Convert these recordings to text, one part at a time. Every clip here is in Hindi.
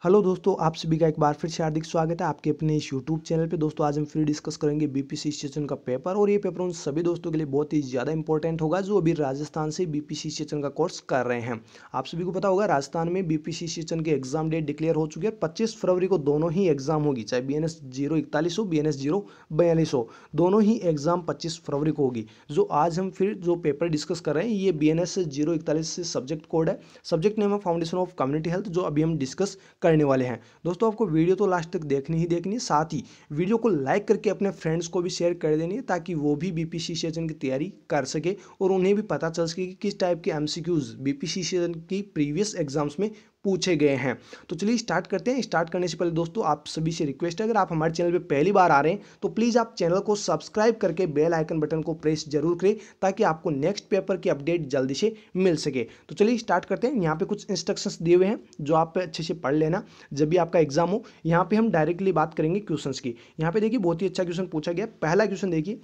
हेलो दोस्तों, आप सभी का एक बार फिर से हार्दिक स्वागत है आपके अपने इस यूट्यूब चैनल पे। दोस्तों आज हम फिर डिस्कस करेंगे बीपीसी स्टेशन का पेपर, और ये पेपर उन सभी दोस्तों के लिए बहुत ही ज़्यादा इंपॉर्टेंट होगा जो अभी राजस्थान से बीपीसी स्टेशन का कोर्स कर रहे हैं। आप सभी को पता होगा राजस्थान में बीपीसी स्टेशन के एग्जाम डेट डिक्लेयर हो चुकी है। 25 फरवरी को दोनों ही एग्जाम होगी, चाहे BNS 041 हो, BNS 042 हो, दोनों ही एग्जाम 25 फरवरी को होगी। जो आज हम फिर जो पेपर डिस्कस कर रहे हैं ये BNS 041 से सब्जेक्ट कोड है, सब्जेक्ट नेम है फाउंडेशन ऑफ कम्युनिटी हेल्थ, जो अभी हम डिस्कस करने वाले हैं। दोस्तों आपको वीडियो तो लास्ट तक देखनी ही देखनी है, साथ ही वीडियो को लाइक करके अपने फ्रेंड्स को भी शेयर कर देनी है ताकि वो भी बीपीसी सेशन की तैयारी कर सके और उन्हें भी पता चल सके कि किस टाइप के एमसीक्यूज बीपीसी सेशन की प्रीवियस एग्जाम्स में पूछे गए हैं। तो चलिए स्टार्ट करते हैं। स्टार्ट करने से पहले दोस्तों आप सभी से रिक्वेस्ट है, अगर आप हमारे चैनल पे पहली बार आ रहे हैं तो प्लीज़ आप चैनल को सब्सक्राइब करके बेल आइकन बटन को प्रेस जरूर करें ताकि आपको नेक्स्ट पेपर की अपडेट जल्दी से मिल सके। तो चलिए स्टार्ट करते हैं। यहाँ पे कुछ इंस्ट्रक्शंस दिए हुए हैं जो आप अच्छे से पढ़ लेना जब भी आपका एग्जाम हो। यहाँ पे हम डायरेक्टली बात करेंगे क्वेश्चंस की। यहाँ पे देखिए बहुत ही अच्छा क्वेश्चन पूछा गया। पहला क्वेश्चन देखिए,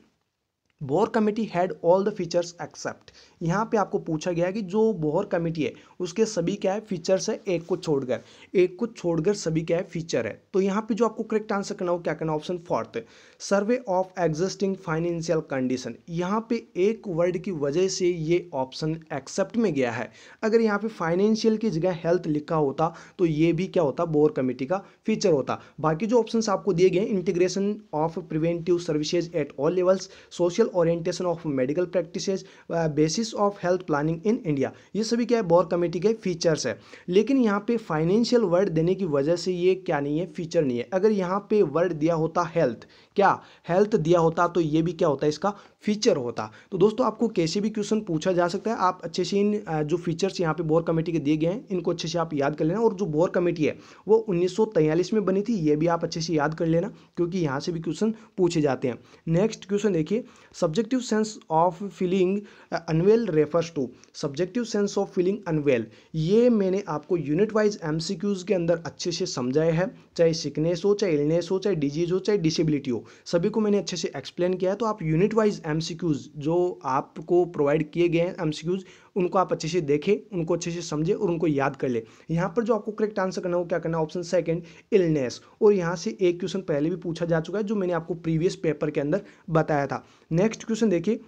Bhore committee had all the features except. यहाँ पे आपको पूछा गया है कि जो बोर कमेटी है उसके सभी क्या है फीचर्स है, एक को छोड़कर सभी क्या है फीचर है। तो यहाँ पे जो आपको करेक्ट आंसर करना हो क्या करना, option fourth, survey of existing financial condition. यहाँ पे एक वर्ड की वजह से ये ऑप्शन एक्सेप्ट में गया है। अगर यहाँ पे फाइनेंशियल की जगह हेल्थ लिखा होता तो ये भी क्या होता, बोर कमेटी का फीचर होता। बाकी जो ऑप्शन आपको दिए गए, integration of preventive services at all levels, social orientation of medical practices, basis of health planning in India, ये सभी क्या है बोर कमेटी के फीचर्स है। लेकिन यहाँ पे फाइनेंशियल वर्ड देने की वजह से ये क्या नहीं है, फीचर नहीं है। अगर यहाँ पे वर्ड दिया होता हेल्थ, क्या हेल्थ दिया होता तो ये भी क्या होता है, इसका फीचर होता। तो दोस्तों आपको कैसे भी क्वेश्चन पूछा जा सकता है। आप अच्छे से इन जो फीचर्स यहाँ पे बोर कमेटी के दिए गए हैं इनको अच्छे से आप याद कर लेना। और जो बोर कमेटी है वो 1943 में बनी थी, ये भी आप अच्छे से याद कर लेना क्योंकि यहाँ से भी क्वेश्चन पूछे जाते हैं। नेक्स्ट क्वेश्चन देखिए, subjective sense of feeling unwell refers to. Subjective sense of feeling unwell, ये मैंने आपको यूनिट वाइज एमसीक्यूज के अंदर अच्छे से समझाया है। चाहे सिकनेस हो, चाहे इलनेस हो, चाहे डिजीज हो, चाहे डिसेबिलिटी हो, सभी को मैंने अच्छे से एक्सप्लेन किया है। तो आप यूनिट वाइज एमसीक्यूज जो आपको प्रोवाइड किए गए हैं एमसीक्यूज, उनको आप अच्छे से देखें, उनको अच्छे से समझें और उनको याद कर ले। यहाँ पर जो आपको करेक्ट आंसर करना हो क्या करना, ऑप्शन सेकंड, इलनेस। और यहाँ से एक क्वेश्चन पहले भी पूछा जा चुका है जो मैंने आपको प्रीवियस पेपर के अंदर बताया था। नेक्स्ट क्वेश्चन देखिए,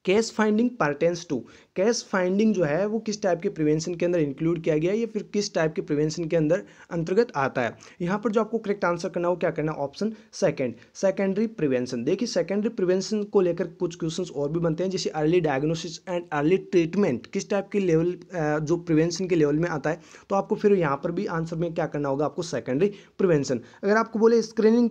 case finding pertains to. Case finding जो है वो किस टाइप के प्रिवेंशन के अंदर इंक्लूड किया गया है या फिर किस टाइप के प्रिवेंशन के अंदर अंतर्गत आता है। यहाँ पर जो आपको करेक्ट आंसर करना हो क्या करना, ऑप्शन सेकंड, सेकेंडरी प्रिवेंशन। देखिए सेकेंडरी प्रिवेंशन को लेकर कुछ क्वेश्चंस और भी बनते हैं, जैसे early diagnosis and early treatment किस टाइप के लेवल जो प्रिवेंशन के लेवल में आता है। तो आपको फिर यहाँ पर भी आंसर में क्या करना होगा, आपको सेकेंडरी प्रिवेंशन। अगर आपको बोले स्क्रीनिंग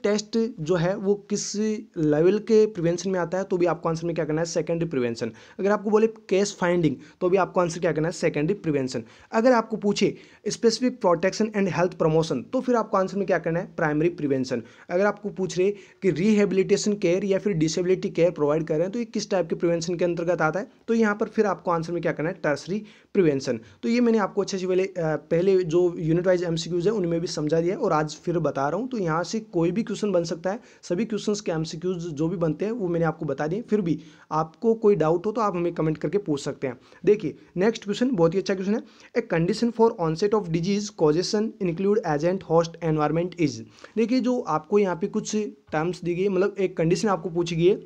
टेस्ट जो है वो किस लेवल के प्रिवेंशन में आता है तो भी आपको आंसर में क्या करना है, सेकेंडरी प्रिवेंशन। अगर आपको बोले केस फाइंडिंग तो भी आपको आंसर क्या करना है, सेकेंडरी प्रिवेंशन। अगर आपको पूछे specific protection and health promotion तो फिर आपको आंसर में क्या करना है, प्राइमरी प्रिवेंशन। अगर आपको पूछ रहे कि रिहेबिलिटेशन केयर या फिर डिसेबिलिटी केयर प्रोवाइड कर रहे हैं तो ये किस टाइप के प्रिवेंशन के अंतर्गत आता है, तो यहाँ पर फिर आपको आंसर में क्या करना है, टर्सरी प्रिवेंशन। तो ये मैंने आपको अच्छे से पहले जो यूनिट वाइज एमसीक्यूज है उनमें भी समझा दिया है और आज फिर बता रहा हूँ। तो यहाँ से कोई भी क्वेश्चन बन सकता है, सभी क्वेश्चंस के एमसीक्यूज जो भी बनते हैं वो मैंने आपको बता दिए। फिर भी आपको कोई डाउट हो तो आप हमें कमेंट करके पूछ सकते हैं। देखिए नेक्स्ट क्वेश्चन बहुत ही अच्छा क्वेश्चन है, a condition for onset of disease causation include agent host environment is. देखिए जो आपको यहाँ पे कुछ टर्म्स दी गई, मतलब एक कंडीशन आपको पूछी गई है,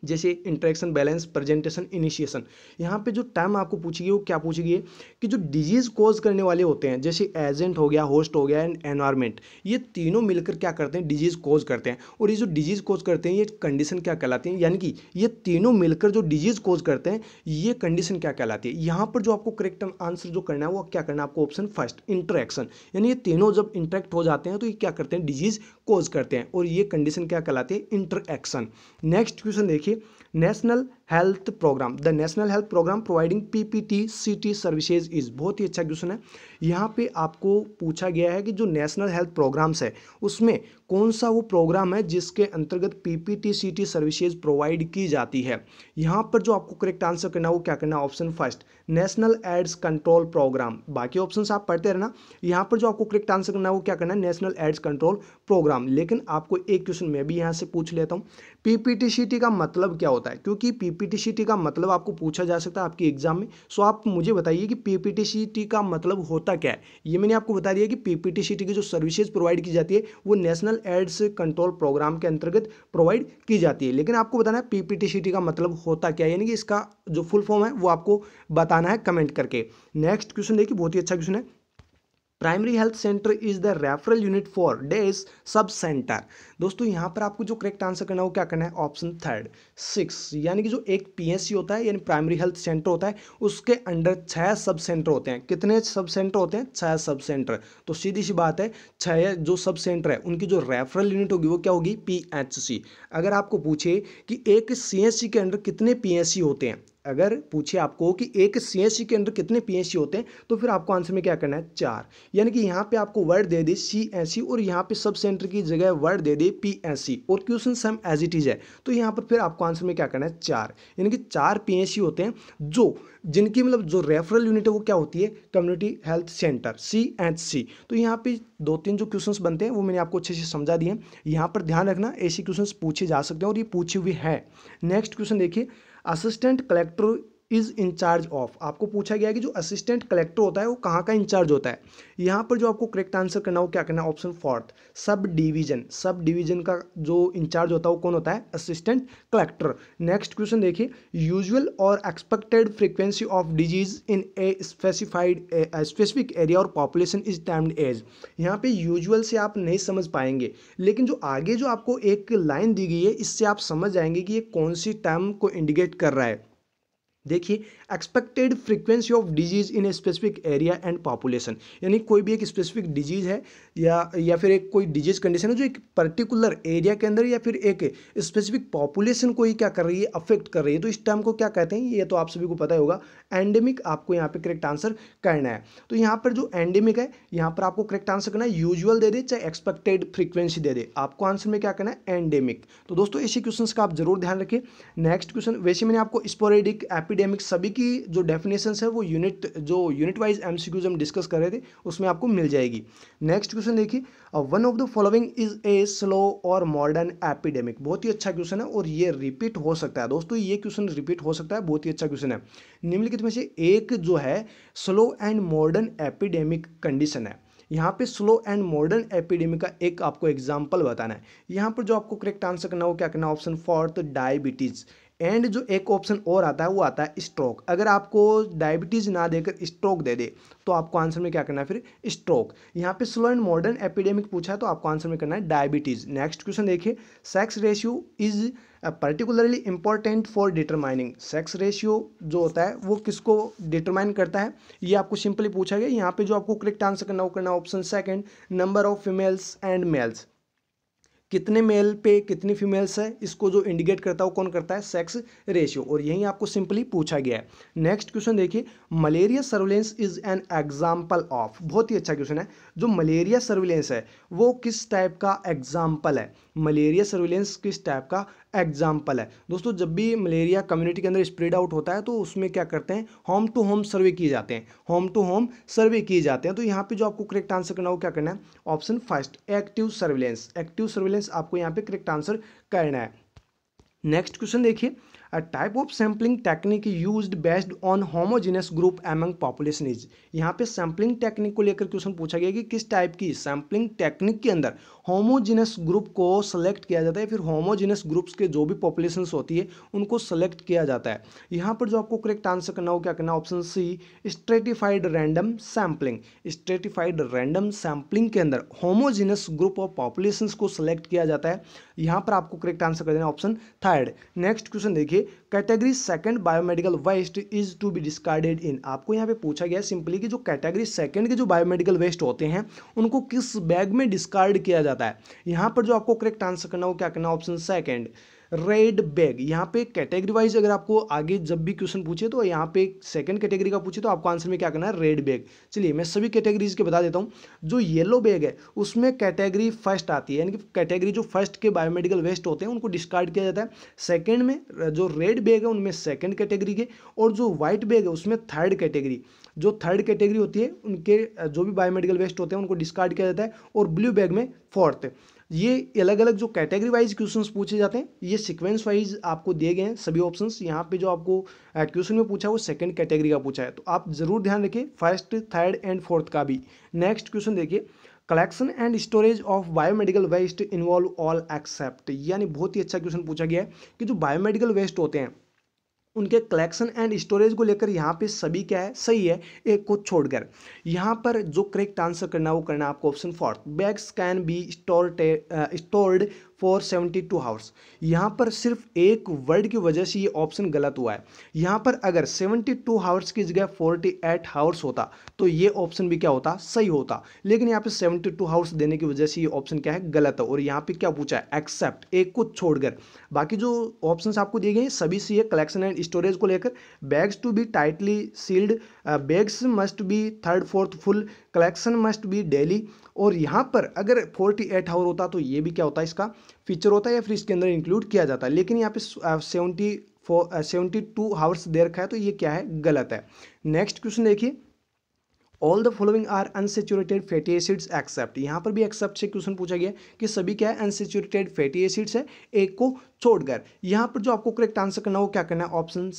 जैसे इंटरेक्शन, बैलेंस, प्रेजेंटेशन, इनिशिएशन। यहाँ पे जो टर्म आपको पूछी गई वो क्या पूछी गई है कि जो डिजीज कॉज करने वाले होते हैं, जैसे एजेंट हो गया, होस्ट हो गया एंड एनवायरमेंट, ये तीनों मिलकर क्या करते हैं, डिजीज कॉज करते हैं। और ये जो डिजीज कॉज करते हैं ये कंडीशन क्या कहलाती है, यानी कि ये तीनों मिलकर जो डिजीज कॉज करते हैं ये कंडीशन क्या कहलाती है। यहाँ पर जो आपको करेक्ट आंसर जो करना है वो क्या करना है, आपको ऑप्शन फर्स्ट, इंटरेक्शन। यानी ये तीनों जब इंटरेक्ट हो जाते हैं तो ये क्या करते हैं, डिजीज कॉज करते हैं और ये कंडीशन क्या कहलाती है, इंटरएक्शन। नेक्स्ट क्वेश्चन देखिए, national health programme, the national health programme providing PPT CT services is. बहुत ही अच्छा क्वेश्चन है। यहाँ पे आपको पूछा गया है कि जो नेशनल हेल्थ प्रोग्राम्स है उसमें कौन सा वो प्रोग्राम है जिसके अंतर्गत पीपीटी सीटी सर्विसेज प्रोवाइड की जाती है। यहाँ पर जो आपको करेक्ट आंसर करना है वो क्या करना है, option first, national AIDS control programme. बाकी ऑप्शंस आप पढ़ते रहना। यहाँ पर जो आपको करेक्ट आंसर करना है वो क्या करना है, नेशनल एड्स कंट्रोल प्रोग्राम। लेकिन आपको एक क्वेश्चन मैं भी यहाँ से पूछ लेता हूँ, पीपीटी सीटी का मतलब क्या होता है। होता है, क्योंकि पीपीटीसीटी का मतलब आपको पूछा जा सकता है आपके एग्जाम में। सो आप मुझे बताइए कि पीपीटीसीटी का मतलब होता क्या है। ये मैंने आपको बता दिया कि पीपीटीसीटी की जो सर्विसेज प्रोवाइड की जाती है वो नेशनल एड्स कंट्रोल प्रोग्राम के अंतर्गत प्रोवाइड की जाती है। लेकिन आपको बताना है पीपीटीसीटी का मतलब होता क्या है, यानी कि इसका जो फुल फॉर्म है वो आपको बताना है कमेंट करके। नेक्स्ट क्वेश्चन देखिए, बहुत ही अच्छा क्वेश्चन है। Primary health centre is the referral unit for days sub centre. दोस्तों यहाँ पर आपको जो करेक्ट आंसर करना है वो क्या करना है, ऑप्शन थर्ड 6, यानी कि जो एक पीएससी होता है यानी प्राइमरी हेल्थ सेंटर होता है उसके अंडर 6 सब सेंटर होते हैं। कितने सब सेंटर होते हैं, 6 सब सेंटर। तो सीधी सी बात है 6 जो सब सेंटर है उनकी जो रेफरल यूनिट होगी वो क्या होगी, पीएचसी। अगर आपको पूछे कि एक सीएचसी के अंडर कितने पीएचसी होते हैं, अगर पूछे आपको कि एक सीएचसी के अंदर कितने पीएचसी होते हैं तो फिर आपको आंसर में क्या करना है, 4। यानी कि यहाँ पे आपको वर्ड दे दे सीएचसी और यहाँ पे सब सेंटर की जगह वर्ड दे दे पीएचसी और question same as it is है, तो यहाँ पर फिर आपको आंसर में क्या करना है, 4। यानी कि 4 पीएचसी होते हैं जो जिनकी मतलब जो रेफरल यूनिट है वो क्या होती है, कम्युनिटी हेल्थ सेंटर सीएचसी। तो यहाँ पे 2-3 जो क्वेश्चंस बनते हैं वो मैंने आपको अच्छे से समझा दिए। यहाँ पर ध्यान रखना ऐसे क्वेश्चंस पूछे जा सकते हैं और ये पूछे हुए हैं। नेक्स्ट क्वेश्चन देखिए, assistant collector is incharge of. आपको पूछा गया है कि जो असिस्टेंट कलेक्टर होता है वो कहाँ का इंचार्ज होता है। यहाँ पर जो आपको करेक्ट आंसर करना हो क्या करना है, option fourth sub division. Sub division का जो इंचार्ज होता है वो कौन होता है, असिस्टेंट कलेक्टर। नेक्स्ट क्वेश्चन देखिए, यूजुअल और expected frequency of disease in a specific area और पॉपुलेशन इज टर्म्ड एज। यहाँ पे यूजुअल से आप नहीं समझ पाएंगे, लेकिन जो आगे जो आपको एक लाइन दी गई है इससे आप समझ जाएंगे कि ये कौन सी टर्म को इंडिकेट कर रहा है। देखिए, expected frequency of disease in a specific area and population, यानी कोई भी एक स्पेसिफिक डिजीज है या फिर एक कोई डिजीज कंडीशन है जो एक पर्टिकुलर एरिया के अंदर या फिर एक स्पेसिफिक पॉपुलेशन को ही क्या कर रही है, अफेक्ट कर रही है। तो इस टर्म को क्या कहते हैं, ये तो आप सभी को पता ही होगा, एंडेमिक। आपको यहाँ पे करेक्ट आंसर करना है। तो यहाँ पर जो एंडेमिक है यहाँ पर आपको करेक्ट आंसर करना है, यूजुअल दे दे चाहे एक्सपेक्टेड फ्रीक्वेंसी दे दे, आपको आंसर में क्या करना है, एंडेमिक। तो दोस्तों ऐसे क्वेश्चंस का आप जरूर ध्यान रखिए। नेक्स्ट क्वेश्चन, वैसे मैंने आपको स्पोरेडिक एपिडेमिक सभी की जो डेफिनेशंस है वो यूनिट वाइज एमसीक्यूज हम डिस्कस कर रहे थे उसमें आपको मिल जाएगी। नेक्स्ट क्वेश्चन देखिए, one of the following is a slow और मॉडर्न एपिडेमिक। बहुत ही अच्छा क्वेश्चन है और ये रिपीट हो सकता है। दोस्तों ये क्वेश्चन रिपीट हो सकता है, बहुत ही अच्छा क्वेश्चन है। निम्नलिखित में से एक जो है slow and modern epidemic condition है। यहाँ पे स्लो एंड मॉडर्न एपिडेमिक का एक आपको एग्जाम्पल बताना है। यहाँ पर जो आपको करेक्ट आंसर करना हो क्या करना है, ऑप्शन फोर्थ डायबिटीज। एंड जो एक ऑप्शन और आता है वो आता है स्ट्रोक। अगर आपको डायबिटीज ना देकर स्ट्रोक दे दे तो आपको आंसर में क्या करना है, फिर स्ट्रोक। यहाँ पे स्लो एंड मॉडर्न एपिडेमिक पूछा है तो आपको आंसर में करना है डायबिटीज। नेक्स्ट क्वेश्चन देखिए, sex ratio is particularly important for determining. Sex ratio जो होता है वो किसको डिटरमाइन करता है, ये आपको सिंपली पूछा गया। यहाँ पे जो आपको करेक्ट आंसर करना वो करना option second, number of females and males. कितने मेल पे कितनी फीमेल्स है इसको जो इंडिकेट करता है वो कौन करता है, सेक्स रेशियो। और यही आपको सिंपली पूछा गया है। नेक्स्ट क्वेश्चन देखिए, malaria surveillance is an example of. बहुत ही अच्छा क्वेश्चन है। जो मलेरिया सर्विलेंस है वो किस टाइप का एग्जाम्पल है, मलेरिया सर्विलेंस किस टाइप का एग्जाम्पल है। दोस्तों जब भी मलेरिया कम्युनिटी के अंदर स्प्रेड आउट होता है तो उसमें क्या करते हैं, होम टू होम सर्वे किए जाते हैं, होम टू होम सर्वे किए जाते हैं। तो यहाँ पे जो आपको करेक्ट आंसर करना हो क्या करना है, option first active surveillance. Active surveillance आपको यहाँ पे करेक्ट आंसर करना है। नेक्स्ट क्वेश्चन देखिए, a type of sampling technique used based on homogeneous group among population is. यहाँ पे सैम्पलिंग टेक्निक को लेकर क्वेश्चन पूछा गया कि किस टाइप की सैम्पलिंग टेक्निक के अंदर होमोजेनस ग्रुप को सेलेक्ट किया जाता है, फिर होमोजेनस ग्रुप्स के जो भी पॉपुलेशंस होती है उनको सेलेक्ट किया जाता है। यहाँ पर जो आपको करेक्ट आंसर करना हो क्या करना, option C stratified random sampling. Stratified random sampling के अंदर होमोजेनस ग्रुप ऑफ पॉपुलेशंस को सेलेक्ट किया जाता है। यहाँ पर आपको करेक्ट आंसर कर देना ऑप्शन थर्ड। नेक्स्ट क्वेश्चन देखिए, category second biomedical waste is to be discarded in. आपको यहाँ पे पूछा गया सिंपली कि जो कैटेगरी सेकंड के जो बायोमेडिकल वेस्ट होते हैं उनको किस बैग में डिस्कार्ड किया जाता है। यहाँ पर जो आपको करेक्ट आंसर करना हो क्या करना, ऑप्शन सेकंड रेड बैग। यहाँ पे कैटेगरी वाइज अगर आपको आगे जब भी क्वेश्चन पूछे तो यहाँ पे सेकंड कैटेगरी का पूछे तो आपको आंसर में क्या करना है, रेड बैग। चलिए मैं सभी कैटेगरीज के बता देता हूँ। जो येलो बैग है उसमें कैटेगरी फर्स्ट आती है, यानी कि कैटेगरी जो फर्स्ट के बायोमेडिकल वेस्ट होते हैं उनको डिस्कार्ड किया जाता है। सेकंड में जो रेड बैग है उनमें सेकंड कैटेगरी के, और जो व्हाइट बैग है उसमें थर्ड कैटेगरी। जो थर्ड कैटेगरी होती है उनके जो भी बायोमेडिकल वेस्ट होते हैं उनको डिस्कार्ड किया जाता है, और ब्लू बैग में फोर्थ। ये अलग अलग जो कैटेगरी वाइज क्वेश्चंस पूछे जाते हैं, ये सीक्वेंस वाइज आपको दिए गए हैं सभी ऑप्शंस। यहाँ पे जो आपको क्वेश्चन में पूछा है वो सेकंड कैटेगरी का पूछा है, तो आप जरूर ध्यान रखिए फर्स्ट, थर्ड एंड फोर्थ का भी। नेक्स्ट क्वेश्चन देखिए, collection and storage of biomedical waste involve all except, यानी बहुत ही अच्छा क्वेश्चन पूछा गया है कि जो बायोमेडिकल वेस्ट होते हैं उनके कलेक्शन एंड स्टोरेज को लेकर यहाँ पे सभी क्या है, सही है, एक को छोड़कर। यहाँ पर जो करेक्ट आंसर करना है वो करना है आपको option fourth, bags can be stored for 72 hours. यहाँ पर सिर्फ एक वर्ड की वजह से ये ऑप्शन गलत हुआ है। यहाँ पर अगर 72 आवर्स की जगह 48 आवर्स होता तो ये ऑप्शन भी क्या होता, सही होता, लेकिन यहाँ पे 72 आवर्स देने की वजह से ये ऑप्शन क्या है, गलत है। और यहाँ पे क्या पूछा है, एक्सेप्ट, एक को छोड़कर। बाकी जो ऑप्शंस आपको दिए गए हैं सभी सी है कलेक्शन एंड स्टोरेज को लेकर। Bags to be tightly sealed, bags must be third fourth full, collection must be daily. और यहाँ पर अगर 48 आवर होता तो ये भी क्या होता है, इसका फीचर होता है या फिर इसके अंदर इंक्लूड किया जाता है, लेकिन यहाँ पे 72 आवर्स दे रखा है, तो ये क्या है, गलत है। नेक्स्ट क्वेश्चन देखिए, all the following are unsaturated fatty acids except. यहाँ पर भी एक्सेप्ट से क्वेश्चन पूछा गया कि सभी क्या है, अनसेचुरेटेड फैटी एसिड्स है, एक को छोड़कर। यहाँ पर जो आपको करेक्ट आंसर करना है वो क्या करना है, ऑप्शन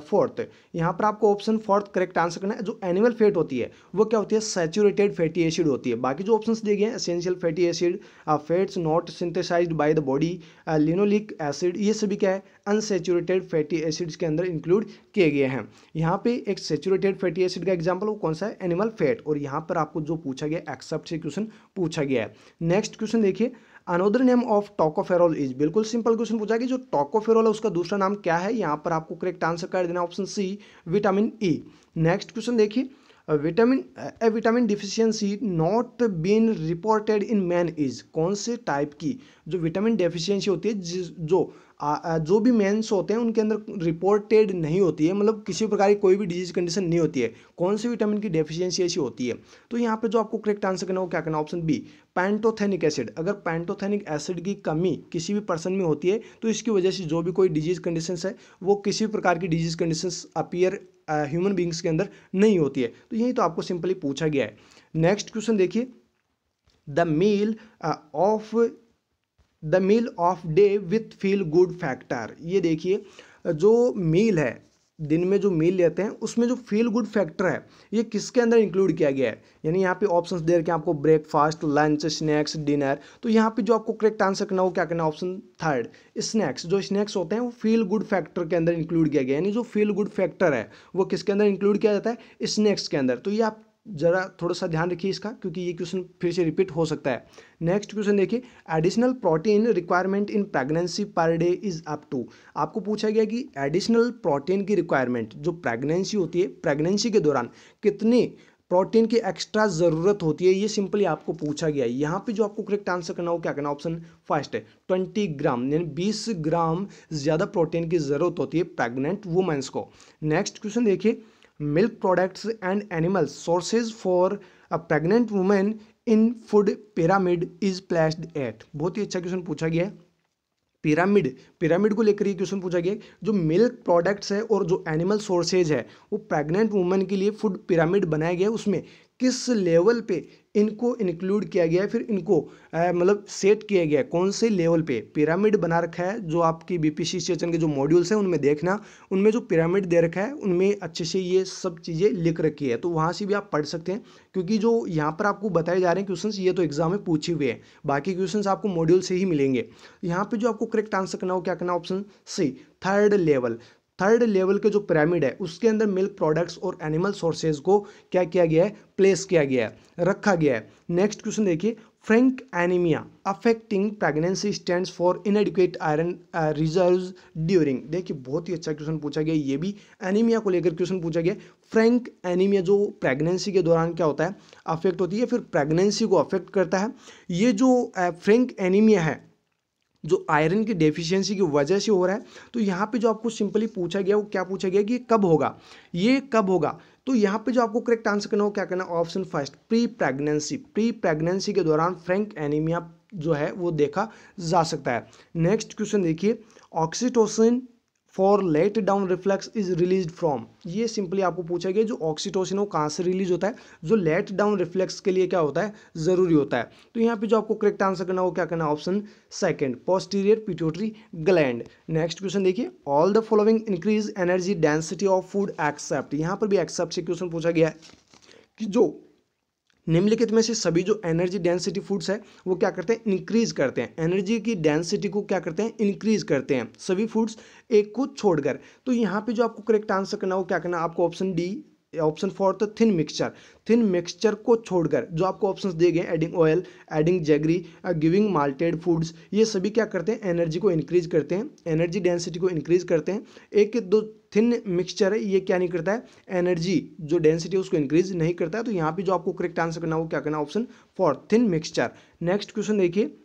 फोर्थ। यहाँ पर आपको ऑप्शन फोर्थ करेक्ट आंसर करना है। जो एनिमल फैट होती है वो क्या होती है, सैचुरेटेड फैटी एसिड होती है। बाकी जो ऑप्शंस दिए गए हैं, essential fatty acid, fats not synthesised by the body, linoleic acid, ये सभी क्या है, अनसेचुरेटेड फैटी एसिड्स के अंदर इंक्लूड किए गए हैं। यहाँ पे एक सेचुरेटेड फैटी एसिड का एग्जांपल वो कौन सा है, एनिमल फैट। और यहाँ पर आपको जो पूछा गया एक्सेप्ट से क्वेश्चन पूछा गया है। नेक्स्ट क्वेश्चन देखिए, another name of tocopherol is, बिल्कुल सिंपल क्वेश्चन पूछा कि जो टोकोफेरोल है उसका दूसरा नाम क्या है। यहाँ पर आपको करेक्ट आंसर कर देना option C, vitamin E. Next question देखिए, vitamin deficiency not been reported in man is, कौन से टाइप की जो विटामिन डेफिशिएंसी होती है जो भी मेंस होते हैं उनके अंदर रिपोर्टेड नहीं होती है, मतलब किसी प्रकार की कोई भी डिजीज कंडीशन नहीं होती है, कौन से विटामिन की डेफिशिएंसी ऐसी होती है। तो यहाँ पे जो आपको करेक्ट आंसर करना है वो क्या करना, ऑप्शन बी, पैंटोथेनिक एसिड। अगर पैंटोथेनिक एसिड की कमी किसी भी पर्सन में होती है तो इसकी वजह से जो भी कोई डिजीज कंडीशंस है वो किसी भी प्रकार की disease conditions appear human beings के अंदर नहीं होती है। तो यही तो आपको सिंपली पूछा गया है। नेक्स्ट क्वेश्चन देखिए, the meal of day with feel good factor. ये देखिए, जो मील है, दिन में जो मील लेते हैं उसमें जो फील गुड फैक्टर है ये किसके अंदर इंक्लूड किया गया है। यानी यहाँ पे ऑप्शंस दे रखे हैं आपको, ब्रेकफास्ट, लंच, स्नैक्स, डिनर। तो यहाँ पे जो आपको करेक्ट आंसर करना है वो क्या करना है, ऑप्शन थर्ड, स्नैक्स। जो स्नैक्स होते हैं वो फील गुड फैक्टर के अंदर इंक्लूड किया गया है। यानी जो फील गुड फैक्टर है वो किसके अंदर इंक्लूड किया जाता है, स्नैक्स के अंदर। तो ये आप जरा थोड़ा सा ध्यान रखिए इसका, क्योंकि ये क्वेश्चन फिर से रिपीट हो सकता है। नेक्स्ट क्वेश्चन देखिए, additional protein requirement in pregnancy per day is up to. आपको पूछा गया कि एडिशनल प्रोटीन की रिक्वायरमेंट जो प्रेगनेंसी होती है, प्रेगनेंसी के दौरान कितनी प्रोटीन की एक्स्ट्रा ज़रूरत होती है, ये सिंपली आपको पूछा गया है। यहाँ पे जो आपको करेक्ट आंसर करना हो क्या करना, ऑप्शन फर्स्ट है, 20 ग्राम, यानी 20 ग्राम ज़्यादा प्रोटीन की ज़रूरत होती है प्रेग्नेंट वुमेंस को। नेक्स्ट क्वेश्चन देखिए, milk products and animal sources for a pregnant women in food pyramid is placed at. बहुत ही अच्छा क्वेश्चन पूछा गया है। पिरामिड को लेकर ये क्वेश्चन पूछा गया, जो मिल्क प्रोडक्ट्स है और जो एनिमल सोर्सेज है वो प्रेग्नेंट वुमेन के लिए फूड पिरामिड बनाया गया है, उसमें किस लेवल पे इनको इंक्लूड किया गया है, फिर इनको मतलब सेट किया गया है, कौन से लेवल पे पिरामिड बना रखा है। जो आपकी बीपीसी सेशन के जो मॉड्यूल्स हैं उनमें देखना, उनमें जो पिरामिड दे रखा है उनमें अच्छे से ये सब चीज़ें लिख रखी है, तो वहाँ से भी आप पढ़ सकते हैं। क्योंकि जो यहाँ पर आपको बताए जा रहे हैं क्वेश्चंस, ये तो एग्जाम में पूछे हुए हैं, बाकी क्वेश्चंस आपको मॉड्यूल से ही मिलेंगे। यहाँ पे जो आपको करेक्ट आंसर करना हो क्या करना, ऑप्शन सी, थर्ड लेवल के जो पिरामिड है उसके अंदर मिल्क प्रोडक्ट्स और एनिमल सोर्सेज को क्या किया गया है, प्लेस किया गया है, रखा गया है। नेक्स्ट क्वेश्चन देखिए, Frank anaemia affecting pregnancy stands for इनएडिक्वेट iron reserves during. देखिए बहुत ही अच्छा क्वेश्चन पूछा गया, ये भी एनीमिया को लेकर क्वेश्चन पूछा गया। फ्रैंक एनीमिया जो प्रेगनेंसी के दौरान क्या होता है, अफेक्ट होती है, फिर प्रेगनेंसी को अफेक्ट करता है। ये जो फ्रैंक एनीमिया है जो आयरन की डेफिशिएंसी की वजह से हो रहा है। तो यहाँ पे जो आपको सिंपली पूछा गया वो क्या पूछा गया कि ये कब होगा। तो यहाँ पे जो आपको करेक्ट आंसर करना हो क्या करना, ऑप्शन फर्स्ट, प्री प्रेगनेंसी के दौरान फ्रैंक एनीमिया जो है वो देखा जा सकता है। नेक्स्ट क्वेश्चन देखिए, oxytocin for let down reflex is release from, ये सिंपली आपको पूछा गया जो ऑक्सीटोसिन वो कहाँ से रिलीज होता है, जो लेट डाउन रिफ्लेक्स के लिए क्या होता है, जरूरी होता है। तो यहाँ पे जो आपको करेक्ट आंसर करना हो क्या करना, option second, posterior pituitary gland. Next question देखिए, all the following increase energy density of food except, यहाँ पर भी एक्सेप्ट से क्वेश्चन पूछा गया है कि जो निम्नलिखित में से सभी जो एनर्जी डेंसिटी फूड्स है वो क्या करते हैं, इंक्रीज करते हैं, एनर्जी की डेंसिटी को क्या करते हैं, इंक्रीज करते हैं सभी फूड्स एक को छोड़कर। तो यहाँ पे जो आपको करेक्ट आंसर करना हो क्या करना, आपको option D, option for the thin mixture, thin mixture को छोड़कर जो आपको ऑप्शंस दिए गए, adding oil, adding jaggery, giving malted foods, ये सभी क्या करते हैं, एनर्जी को इंक्रीज करते हैं, एनर्जी डेंसिटी को इंक्रीज करते हैं। एक दो थिन मिक्सचर है ये क्या नहीं करता है, एनर्जी जो डेंसिटी है उसको इंक्रीज नहीं करता है। तो यहाँ पे जो आपको करेक्ट आंसर करना हो क्या करना, option four thin mixture. Next question देखिए,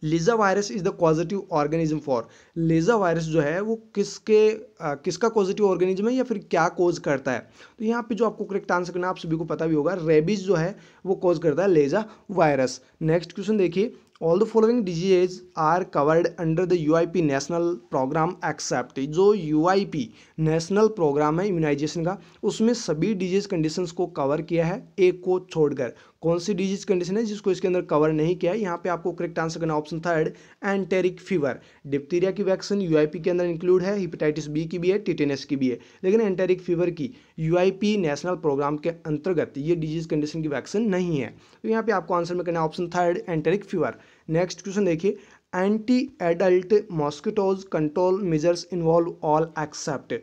Lisa virus is the positive organism for, Lisa virus जो है वो किसका पॉजिटिव ऑर्गेनिज्म है या फिर क्या कोज करता है। तो यहाँ पे जो आपको करेक्ट आंसर करना, आप सभी को पता भी होगा, रेबीज जो है वो कोज करता है लीजा वायरस। नेक्स्ट क्वेश्चन देखिए, all the following disease are covered under the UIP national programme except, जो यूआईपी नेशनल प्रोग्राम है इम्यूनाइजेशन का, उसमें सभी डिजीज कंडीशंस को कवर किया है एक को छोड़कर। कौन सी डिजीज कंडीशन है जिसको इसके अंदर कवर नहीं किया है, यहाँ पे आपको करेक्ट आंसर करना option third, enteric fever. Diphtheria की वैक्सीन यूआईपी के अंदर इंक्लूड है, हेपेटाइटिस बी की भी है, टिटेनस की भी है, लेकिन एंटेरिक फीवर की यूआईपी नेशनल प्रोग्राम के अंतर्गत ये डिजीज कंडीशन की वैक्सीन नहीं है। तो यहाँ पे आपको आंसर में करना है option third, enteric fever. Next question देखिए, anti adult mosquitoes control measures involve all except,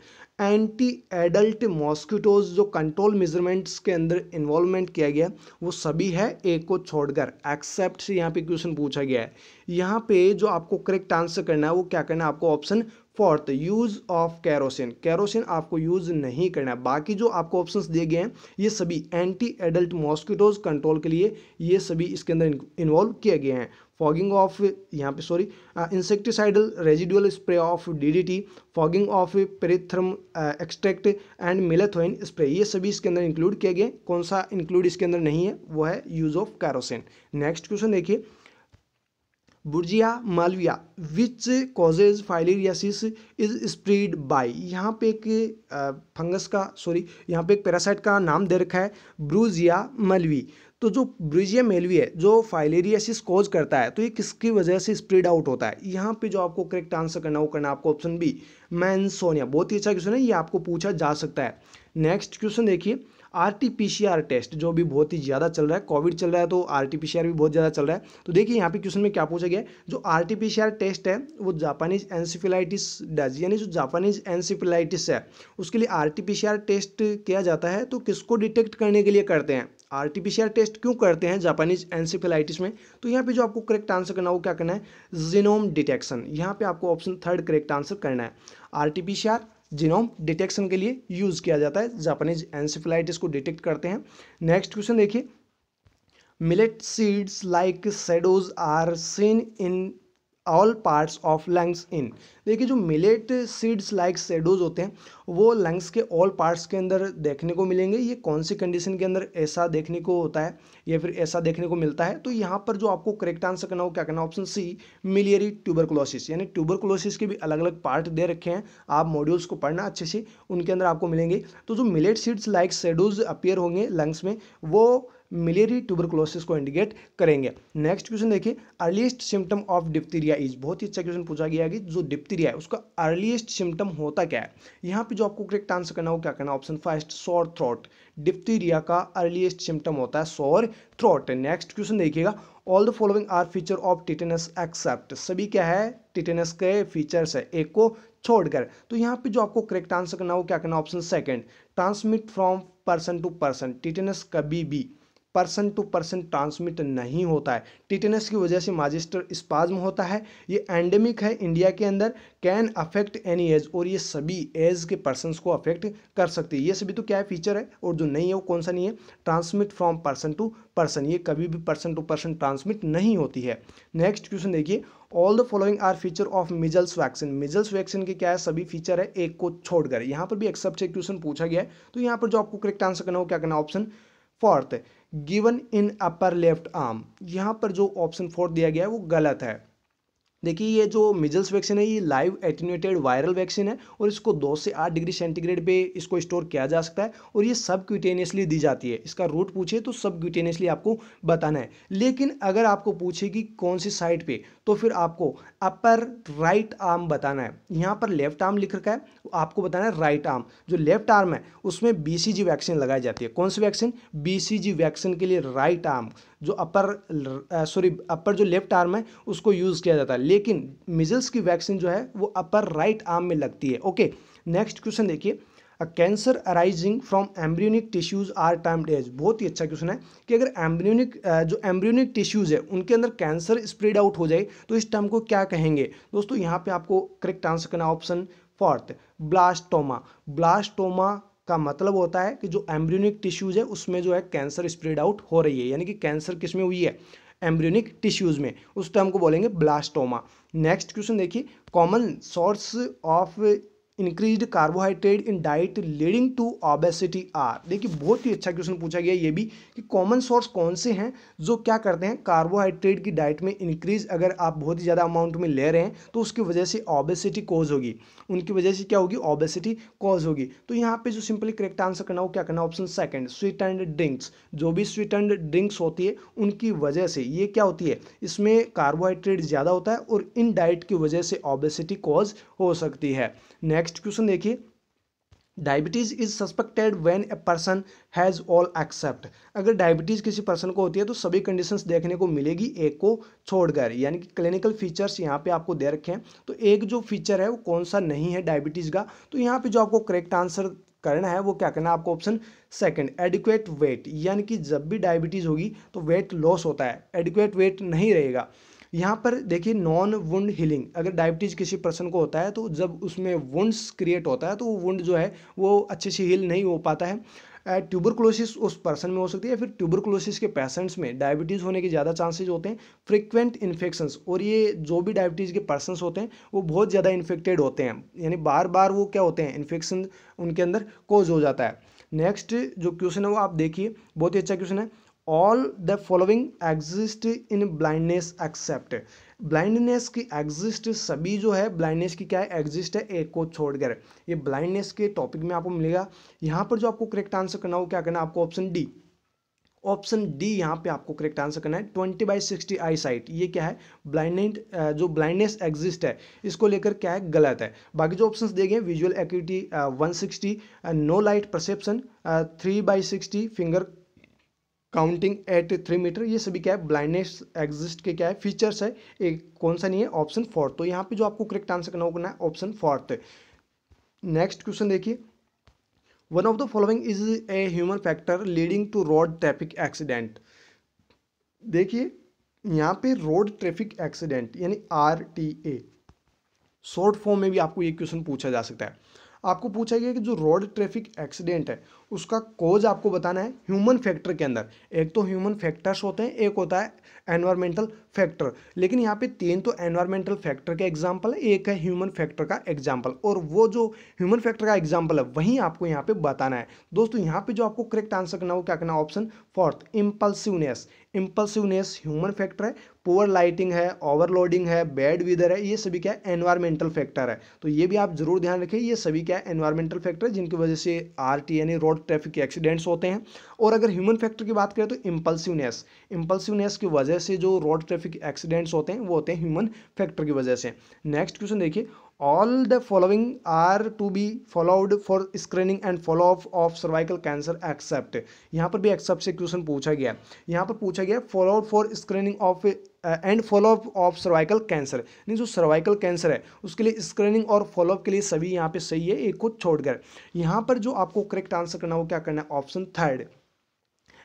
anti adult mosquitoes जो कंट्रोल मेजरमेंट्स के अंदर इन्वॉल्वमेंट किया गया वो सभी है एक को छोड़कर, एक्सेप्ट से यहाँ पे क्वेश्चन पूछा गया है। यहाँ पे जो आपको करेक्ट आंसर करना है वो क्या करना है, आपको option fourth, use of kerosene, kerosene आपको यूज नहीं करना है। बाकी जो आपको ऑप्शंस दिए गए हैं ये सभी एंटी एडल्ट मॉस्किटोज कंट्रोल के लिए ये सभी इसके अंदर इन्वॉल्व किए गए हैं। फॉगिंग ऑफ, यहाँ पे sorry, insecticidal residual spray of DDT, fogging of pyrethrum extract and malathion spray, ये सभी इसके अंदर इंक्लूड किए गए। कौन सा इंक्लूड इसके अंदर नहीं है, वो है use of kerosene. Next question देखिए, Brugia malayi which causes filariasis is spread by, यहाँ पे एक फंगस का, सॉरी यहाँ पे एक पैरासाइट का नाम दे रखा है ब्रूजिया मालवी। तो जो ब्रूजिया मेलवी है जो फाइलेरियासिस कॉज करता है, तो ये किसकी वजह से स्प्रेड आउट होता है। यहाँ पे जो आपको करेक्ट आंसर करना वो करना आपको ऑप्शन बी, मैंसोनिया। बहुत ही अच्छा क्वेश्चन है, ये आपको पूछा जा सकता है। नेक्स्ट क्वेश्चन देखिए, आरटीपीसीआर टेस्ट जो भी बहुत ही ज़्यादा चल रहा है, कोविड चल रहा है तो आरटीपीसीआर भी बहुत ज़्यादा चल रहा है। तो देखिए यहाँ पे क्वेश्चन में क्या पूछा गया है, जो आरटीपीसीआर टेस्ट है वो जापानीज एनसेफेलाइटिस डज, यानी जो जापानीज एनसेफेलाइटिस है उसके लिए आरटीपीसीआर टेस्ट किया जाता है। तो किसको डिटेक्ट करने के लिए करते हैं, आरटीपीसीआर टेस्ट क्यों करते हैं जापानीज एनसेफेलाइटिस में। तो यहाँ पे जो आपको करेक्ट आंसर करना हो क्या करना है, जीनोम डिटेक्शन। यहाँ पे आपको ऑप्शन थर्ड करेक्ट आंसर करना है। आरटीपीसीआर जीनोम डिटेक्शन के लिए यूज किया जाता है, जापानीज एनसेफेलाइटिस को डिटेक्ट करते हैं। नेक्स्ट क्वेश्चन देखिए, millet seeds like shadows are seen in all parts of lungs in, देखिए जो मिलेट सीड्स लाइक शेडोज होते हैं वो लंग्स के ऑल पार्ट्स के अंदर देखने को मिलेंगे। ये कौन सी कंडीशन के अंदर ऐसा देखने को होता है या फिर ऐसा देखने को मिलता है। तो यहाँ पर जो आपको करेक्ट आंसर करना हो क्या करना, ऑप्शन सी, मिलियरी ट्यूबरकुलोसिस, यानी ट्यूबरकुलोसिस के भी अलग अलग पार्ट दे रखे हैं, आप मॉड्यूल्स को पढ़ना अच्छे से, उनके अंदर आपको मिलेंगे। तो जो millet seeds like shadows appear होंगे लंग्स में वो मिलियरी ट्यूबरकुलोसिस को इंडिकेट करेंगे। नेक्स्ट क्वेश्चन देखिए, earliest symptom of diphtheria is, बहुत ही अच्छा क्वेश्चन पूछा गया है कि जो डिप्थीरिया है उसका अर्लीस्ट सिम्टम होता क्या है। यहाँ पे जो आपको करेक्ट आंसर करना हो क्या करना, option first, sore throat. Diphtheria का अर्लीस्ट सिम्टम होता है सोर थ्रोट। नेक्स्ट क्वेश्चन देखिएगा, all the following are feature of tetanus except, सभी क्या है टिटेनस के फीचर्स है एक को छोड़कर। तो यहाँ पे जो आपको करेक्ट आंसर करना हो क्या करना, option second, transmit from person to person. Tetanus कभी भी पर्सन टू पर्सन ट्रांसमिट नहीं होता है। टिटेनस की वजह से माजिस्टर स्पाज्म होता है, ये एंडेमिक है इंडिया के अंदर, कैन अफेक्ट एनी एज, और ये सभी एज के पर्सनस को अफेक्ट कर सकती है। ये सभी तो क्या है फीचर है, और जो नहीं है वो कौन सा नहीं है, transmit from person to person, ये कभी भी पर्सन टू पर्सन ट्रांसमिट नहीं होती है। नेक्स्ट क्वेश्चन देखिए, all the following are feature of measles vaccine. Measles vaccine के क्या है, सभी फीचर है एक को छोड़कर। यहाँ पर भी एक्सेप्ट से क्वेश्चन पूछा गया है। तो यहाँ पर जो आपको करेक्ट आंसर करना हो क्या करना, option fourth, given in upper left arm. यहाँ पर जो ऑप्शन फोर्थ दिया गया है वो गलत है। देखिए ये जो मिजल्स वैक्सीन है ये लाइव एटेन्यूएटेड वायरल वैक्सीन है और इसको 2 से 8 डिग्री सेंटीग्रेड पे इसको स्टोर किया जा सकता है और ये सब क्यूटेनियसली दी जाती है। इसका रूट पूछे तो सब क्यूटेनियसली आपको बताना है। लेकिन अगर आपको पूछे कि कौन सी साइड पे, तो फिर आपको अपर राइट आर्म बताना है। यहाँ पर लेफ्ट आर्म लिख रखा है, आपको बताना है राइट आर्म। जो लेफ्ट आर्म है उसमें बीसीजी वैक्सीन लगाई जाती है। कौन सी वैक्सीन? बीसीजी वैक्सीन के लिए राइट आर्म जो अपर जो लेफ्ट आर्म है उसको यूज़ किया जाता है। लेकिन मिजल्स की वैक्सीन जो है वो अपर राइट आर्म में लगती है। ओके, नेक्स्ट क्वेश्चन देखिए, cancer arising from embryonic tissues are termed as. बहुत ही अच्छा क्वेश्चन है कि अगर जो एम्ब्रियोनिक टिश्यूज है उनके अंदर कैंसर स्प्रेड आउट हो जाए तो इस टर्म को क्या कहेंगे? दोस्तों यहाँ पे आपको करेक्ट आंसर करना ऑप्शन फोर्थ, ब्लास्टोमा। ब्लास्टोमा का मतलब होता है कि जो एम्ब्रियोनिक टिश्यूज है उसमें जो है कैंसर स्प्रेड आउट हो रही है, यानी कि कैंसर किस में हुई है? एम्ब्रियोनिक टिश्यूज में, उस टर्म को बोलेंगे ब्लास्टोमा। नेक्स्ट क्वेश्चन देखिए, common source of increased carbohydrate in diet leading to obesity are. देखिए बहुत ही अच्छा क्वेश्चन पूछा गया ये भी कि कॉमन सोर्स कौन से हैं जो क्या करते हैं कार्बोहाइड्रेट की डाइट में इंक्रीज, अगर आप बहुत ही ज़्यादा अमाउंट में ले रहे हैं तो उसकी वजह से ओबेसिटी कॉज होगी, उनकी वजह से क्या होगी? ओबेसिटी कॉज होगी। तो यहाँ पे जो सिंपली करेक्ट आंसर करना हो क्या करना? Option second, sweet and drinks. जो भी स्वीट एंड ड्रिंक्स होती है उनकी वजह से ये क्या होती है, इसमें कार्बोहाइड्रेट ज़्यादा होता है और इन डाइट की वजह से ओबेसिटी कॉज हो सकती है। नेक्स्ट क्वेश्चन देखिए, diabetes is suspected when a person has all except. अगर डायबिटीज किसी पर्सन को होती है तो सभी कंडीशंस देखने को मिलेगी एक को छोड़कर, यानी कि क्लिनिकल फीचर्स यहाँ पे आपको दे रखे हैं। तो एक जो फीचर है वो कौन सा नहीं है डायबिटीज का, तो यहाँ पे जो आपको करेक्ट आंसर करना है वो क्या करना है आपको? Option second, adequate weight. यानी कि जब भी डायबिटीज होगी तो वेट लॉस होता है, एडिक्वेट वेट नहीं रहेगा। यहाँ पर देखिए नॉन वुंड हीलिंग, अगर डायबिटीज किसी पर्सन को होता है तो जब उसमें वुंड्स क्रिएट होता है तो वो वुंड जो है वो अच्छे से हील नहीं हो पाता है। ट्यूबरकुलोसिस उस पर्सन में हो सकती है, फिर ट्यूबरकुलोसिस के पेशेंट्स में डायबिटीज़ होने के ज़्यादा चांसेज होते हैं। फ्रिक्वेंट इन्फेक्शंस, और ये जो भी डायबिटीज़ के पर्सनस होते हैं वो बहुत ज़्यादा इन्फेक्टेड होते हैं, यानी बार बार वो क्या होते हैं, इन्फेक्शन उनके अंदर कोज हो जाता है। नेक्स्ट जो क्वेश्चन है वो आप देखिए, बहुत ही अच्छा क्वेश्चन है। All the following exist in blindness except. Blindness की एग्जिस्ट, सभी जो है ब्लाइंडनेस की क्या है? एग्जिस्ट है, एक को छोड़कर। ये ब्लाइंडनेस के टॉपिक में आपको मिलेगा। यहाँ पर जो आपको करेक्ट आंसर करना हो क्या करना है आपको? Option D. ऑप्शन डी यहाँ पे आपको करेक्ट आंसर करना है। 20/60 आई साइट, ये क्या है? जो ब्लाइंडनेस एग्जिस्ट है इसको लेकर क्या है? गलत है। बाकी जो ऑप्शंस दिए गए, visual acuity 160, no light perception 3/60, finger counting at 3 metre, ये सभी क्या है? ब्लाइंडनेस एग्जिस्ट के क्या है? फीचर्स है। एक कौन सा नहीं है? Option fourth. तो यहाँ पे जो आपको करेक्ट आंसर करना है ऑप्शन फोर्थ। नेक्स्ट क्वेश्चन देखिए, one of the following is a human factor leading to road traffic accident. देखिए यहाँ पे रोड ट्रैफिक एक्सीडेंट यानी RTA, शॉर्ट फॉर्म में भी आपको ये क्वेश्चन पूछा जा सकता है। आपको पूछा गया कि जो रोड ट्रैफिक एक्सीडेंट है उसका कॉज आपको बताना है ह्यूमन फैक्टर के अंदर। एक तो ह्यूमन फैक्टर्स होते हैं, एक होता है एनवायरमेंटल फैक्टर, लेकिन यहाँ पे 3 तो एनवायरमेंटल फैक्टर का एग्जाम्पल है, एक है ह्यूमन फैक्टर का एग्जाम्पल, और वो जो ह्यूमन फैक्टर का एग्जाम्पल है वहीं आपको यहाँ पे बताना है। दोस्तों यहाँ पे जो आपको करेक्ट आंसर करना हो क्या करना? Option fourth, impulsiveness. Impulsiveness human factor है। पुअर लाइटिंग है, ओवरलोडिंग है, बैड वेदर है, ये सभी क्या है? एनवायरमेंटल फैक्टर है। तो ये भी आप जरूर ध्यान रखें, ये सभी क्या है? एनवायरमेंटल फैक्टर है जिनकी वजह से RT यानी रोड ट्रैफिक एक्सीडेंट्स होते हैं। और अगर ह्यूमन फैक्टर की बात करें तो इम्पल्सिवनेस की वजह से जो रोड ट्रैफिक एक्सीडेंट्स होते हैं वो होते हैं ह्यूमन फैक्टर की वजह से। नेक्स्ट क्वेश्चन देखिए, all the following are to be followed for screening and follow up of cervical cancer except. यहाँ पर भी एक्सेप्ट से क्वेश्चन पूछा गया है। यहाँ पर पूछा गया followed for screening of and follow up of cervical cancer, नहीं जो सर्वाइकल कैंसर है उसके लिए स्क्रीनिंग और फॉलोअप के लिए सभी यहाँ पे सही है, एक को छोड़कर। यहाँ पर जो आपको करेक्ट आंसर करना हो क्या करना है? Option third,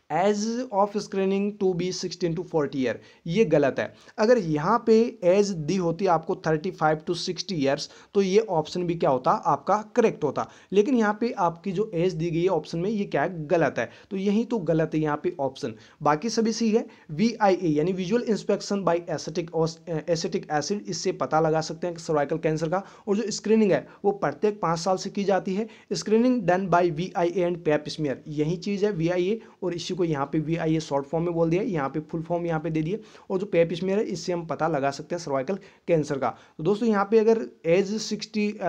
age of screening to be 16 to 40 year, ये गलत है। अगर यहाँ पे एज दी होती आपको 35 to 60 ईयर्स तो ये ऑप्शन भी क्या होता? आपका करेक्ट होता। लेकिन यहाँ पे आपकी जो एज दी गई है ऑप्शन में ये क्या है? गलत है। तो यही तो गलत है यहाँ पे ऑप्शन, बाकी सभी सही है। VIA यानी visual inspection by acetic acid, इससे पता लगा सकते हैं सर्वाइकल कैंसर का। और जो स्क्रीनिंग है वो प्रत्येक 5 साल से की जाती है। Screening done by VIA and pap smear, यही चीज़ है VIA, और इसी को को यहाँ पे VIA शॉर्ट फॉर्म में बोल दिया, यहाँ पे फुल फॉर्म यहाँ पे दे दिए, और जो पेप स्मेयर है इससे हम पता लगा सकते हैं सर्वाइकल कैंसर का। तो दोस्तों यहाँ पे अगर एज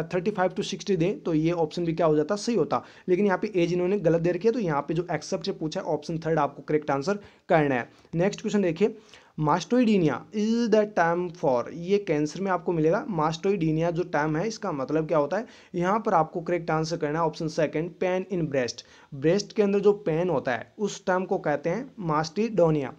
35 to 60 दे तो ये ऑप्शन भी क्या हो जाता, सही होता, लेकिन यहाँ पे एज इन्होंने गलत दे रखी है, तो यहाँ पे जो एक्सेप्ट से पूछा है ऑप्शन थर्ड आपको करेक्ट आंसर करना है। नेक्स्ट क्वेश्चन देखिए, मास्टोइडीनिया इज द टर्म फॉर, ये कैंसर में आपको मिलेगा। मास्टोइडीनिया जो टर्म है इसका मतलब क्या होता है, यहाँ पर आपको करेक्ट आंसर करना है option second, pen in breast. Breast के अंदर जो पेन होता है उस टर्म को कहते हैं मास्टोडीनिया।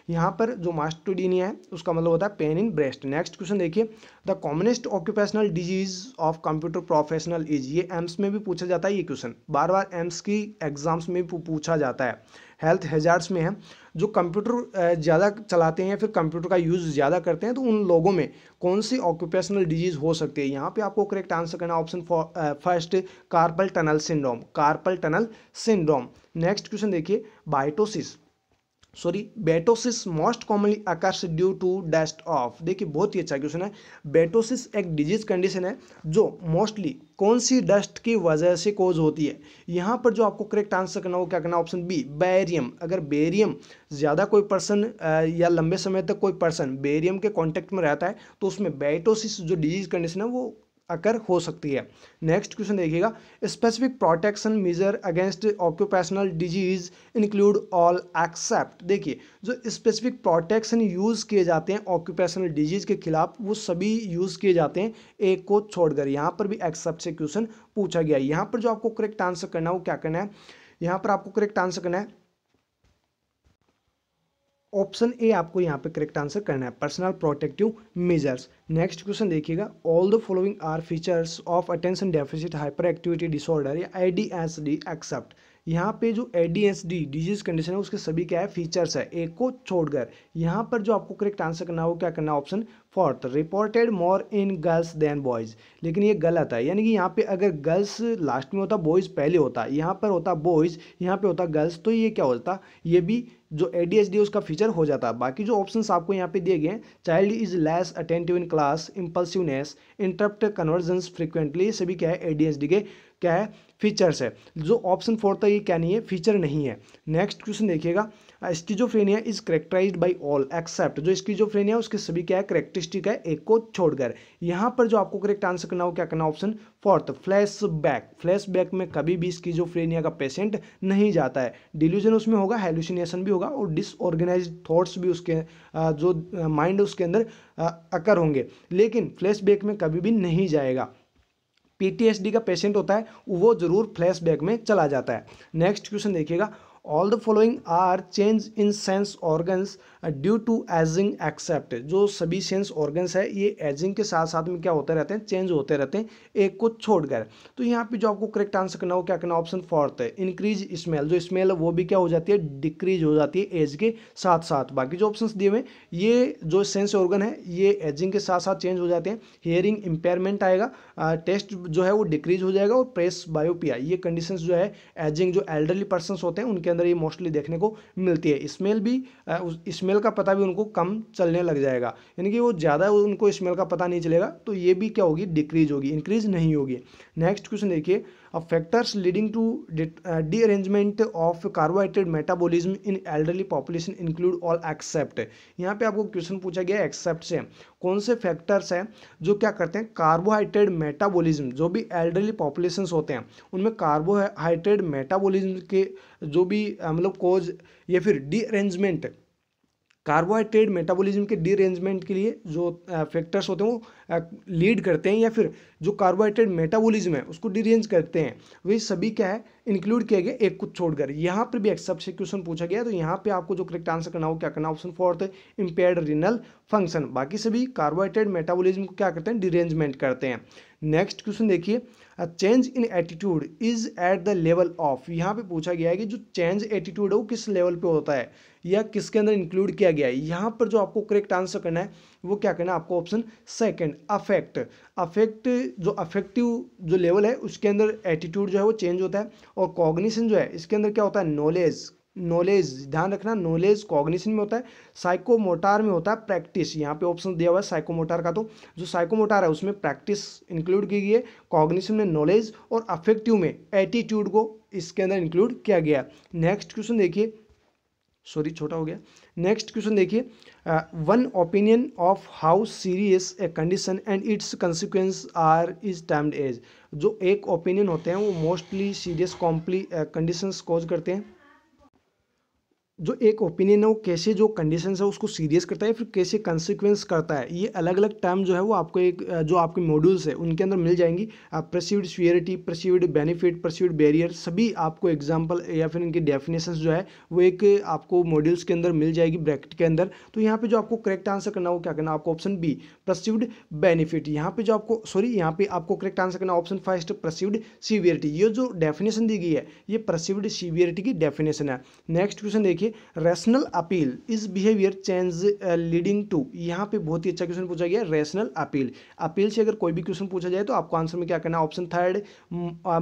यहाँ पर जो मास्टोडीनिया है उसका मतलब होता है pain in breast. Next question देखिए, the commonest occupational disease of computer professional is, ये एम्स में भी पूछा जाता है, ये क्वेश्चन बार बार एम्स की एग्जाम्स में भी पूछा जाता है। हेल्थ हैजार्ड्स में है, जो कंप्यूटर ज़्यादा चलाते हैं या फिर कंप्यूटर का यूज़ ज़्यादा करते हैं, तो उन लोगों में कौन सी ऑक्यूपेशनल डिजीज हो सकती है। यहाँ पे आपको करेक्ट आंसर करना option first, carpal tunnel syndrome, carpal tunnel syndrome. Next question देखिए, bagassosis most commonly occurs due to dust of. देखिए बहुत ही अच्छा क्वेश्चन है। बेटोसिस एक डिजीज कंडीशन है जो मोस्टली कौन सी डस्ट की वजह से कोज होती है। यहाँ पर जो आपको करेक्ट आंसर करना हो क्या करना, ऑप्शन बी, बेरियम। अगर बेरियम ज़्यादा कोई पर्सन या लंबे समय तक कोई पर्सन बेरियम के कॉन्टेक्ट में रहता है तो उसमें बेटोसिस जो डिजीज कंडीशन है वो अकर हो सकती है। नेक्स्ट क्वेश्चन देखिएगा, specific protection major against occupational disease include all accept. देखिए जो स्पेसिफिक प्रोटेक्शन यूज़ किए जाते हैं ऑक्यूपेशनल डिजीज के खिलाफ वो सभी यूज़ किए जाते हैं एक को छोड़कर। यहाँ पर भी एक्सेप्ट से क्वेश्चन पूछा गया है। यहाँ पर जो आपको करेक्ट आंसर करना है वो क्या करना है, यहाँ पर आपको करेक्ट आंसर करना है ऑप्शन ए, आपको यहाँ पे करेक्ट आंसर करना है, personal protective measures. Next question देखिएगा, all the following are features of attention deficit hyper activity disorder या ADHD एक्सेप्ट। यहाँ पे जो ADHD डिजीज कंडीशन है उसके सभी क्या है, फीचर्स है एक को छोड़कर। यहाँ पर जो आपको करेक्ट आंसर करना है वो क्या करना है, option fourth, reported more in girls than boys. लेकिन ये गलत है, यानी कि यहाँ पे अगर गर्ल्स लास्ट में होता बॉयज पहले होता, यहाँ पर होता बॉयज, यहाँ पे होता गर्ल्स, तो ये क्या होता, ये भी जो ADHD उसका फीचर हो जाता। बाकी जो ऑप्शंस आपको यहाँ पे दिए गए हैं, child is less attentive in class, impulsiveness, interrupt convergence frequently, सभी क्या है ADHD के क्या है, फीचर्स है। जो ऑप्शन फोर्थ है ये क्या नहीं है, फीचर नहीं है। नेक्स्ट क्वेश्चन देखिएगा, schizophrenia is characterised by all except. जो स्किजोफ्रेनिया उसके सभी क्या है, करेक्टरिस्टिक है एक को छोड़कर। यहाँ पर जो आपको करेक्ट आंसर करना हो क्या करना, ऑप्शन फोर्थ, फ्लैशबैक। फ्लैशबैक में कभी भी स्किजोफ्रेनिया का पेशेंट नहीं जाता है। डिल्यूजन उसमें होगा, हेलुसिनेशन भी होगा और डिसऑर्गेनाइज्ड थॉट्स भी उसके जो माइंड उसके अंदर अकर होंगे, लेकिन फ्लैशबैक में कभी भी नहीं जाएगा। PTSD का पेशेंट होता है वो जरूर फ्लैशबैक में चला जाता है। नेक्स्ट क्वेश्चन देखिएगा, all the following are change in sense organs due to ageing except. जो सभी सेंस ऑर्गन्स है ये एजिंग के साथ साथ में क्या होते रहते हैं, चेंज होते रहते हैं एक को छोड़कर। तो यहाँ पे जो आपको करेक्ट आंसर करना हो क्या करना, ऑप्शन फोर्थ है, इंक्रीज स्मेल। जो स्मेल है वो भी क्या हो जाती है, डिक्रीज हो जाती है एज के साथ साथ। बाकी जो ऑप्शंस दिए हुए ये जो सेंस ऑर्गन है ये एजिंग के साथ साथ चेंज हो जाते हैं। हियरिंग इंपेयरमेंट आएगा, टेस्ट जो है वो डिक्रीज हो जाएगा, और प्रेस बायोपिया, ये कंडीशंस जो है एजिंग जो एल्डरली पर्सनस होते हैं उनके अंदर ये मोस्टली देखने को मिलती है। स्मेल भी स्मेल का पता भी उनको कम चलने लग जाएगा, यानी कि वो ज़्यादा उनको स्मेल का पता नहीं चलेगा, तो ये भी क्या होगी, डिक्रीज होगी, इंक्रीज नहीं होगी। नेक्स्ट क्वेश्चन देखिए, factors leading to derangement of carbohydrate metabolism in elderly population include all except. यहाँ पे आपको क्वेश्चन पूछा गया एक्सेप्ट से कौन से फैक्टर्स हैं जो क्या करते हैं, कार्बोहाइड्रेट मेटाबॉलिज्म, जो भी एल्डरली पॉपुलेशंस होते हैं उनमें कार्बोहाइड्रेट मेटाबॉलिज्म के जो भी मतलब कोज या फिर डीअरेंजमेंट, कार्बोहाइड्रेट मेटाबॉलिज्म के डीअरेंजमेंट के लिए जो फैक्टर्स होते हैं वो लीड करते हैं, या फिर जो कार्बोहाइड्रेट मेटाबॉलिज्म है उसको डीअरेंज करते हैं, वे सभी क्या है, इंक्लूड किया गया एक कुछ छोड़कर। यहाँ पर भी एक्सेप्ट से क्वेश्चन पूछा गया, तो यहाँ पे आपको जो करेक्ट आंसर करना हो क्या करना, option fourth, impaired renal function. बाकी सभी कार्बोहाइड्रेट मेटाबॉलिज्म को क्या करते हैं, डीअरेंजमेंट करते हैं। नेक्स्ट क्वेश्चन देखिए, change in attitude is at the level of. यहाँ पे पूछा गया है कि जो चेंज एटीट्यूड है वो किस लेवल पे होता है या किसके अंदर इंक्लूड किया गया है। यहाँ पर जो आपको करेक्ट आंसर करना है वो क्या करना है, आपको ऑप्शन सेकंड, अफेक्ट। अफेक्ट जो अफेक्टिव जो लेवल है उसके अंदर एटीट्यूड जो है वो चेंज होता है, और कॉग्निशन जो है इसके अंदर क्या होता है, नॉलेज, ध्यान रखना, नॉलेज कॉग्निशन में होता है, साइकोमोटार में होता है प्रैक्टिस। यहाँ पे ऑप्शन दिया हुआ है साइकोमोटार का, तो जो साइकोमोटार है उसमें प्रैक्टिस इंक्लूड की गई है, कॉग्निशन में नॉलेज, और अफेक्टिव में एटीट्यूड को इसके अंदर इंक्लूड किया गया। नेक्स्ट क्वेश्चन देखिए, सॉरी छोटा हो गया। नेक्स्ट क्वेश्चन देखिए, one opinion of how serious a condition and its consequence are is termed as. जो एक ओपिनियन होते हैं वो मोस्टली सीरियस कंडीशंस कॉज करते हैं। जो एक ओपिनियन है वो कैसे जो कंडीशंस है उसको सीरियस करता है, फिर कैसे कंसिक्वेंस करता है, ये अलग अलग टर्म जो है वो आपको एक जो आपके मॉड्यूल्स है उनके अंदर मिल जाएंगी। Perceived severity, perceived benefit, perceived barrier, सभी आपको एग्जांपल या फिर इनकी डेफिनेशंस जो है वो एक आपको मॉड्यूल्स के अंदर मिल जाएगी ब्रैकेट के अंदर। तो यहाँ पे जो आपको करेक्ट आंसर करना वो क्या करना, आपको ऑप्शन बी परसीव्ड बेनिफिट। यहाँ पे जो आपको यहाँ पे आपको करेक्ट आंसर करना ऑप्शन फर्स्ट परसीव्ड सिवियरिटी। ये जो डेफिनेशन दी गई है ये परसीव्ड सिवियरिटी की डेफिनेशन है। नेक्स्ट क्वेश्चन देखिए, rational appeal is behaviour change leading to. यहाँ पे बहुत ही अच्छा क्वेश्चन पूछा गया, रैशनल अपील। अपील से अगर कोई भी क्वेश्चन पूछा जाए तो आपको आंसर में क्या करना है, ऑप्शन थर्ड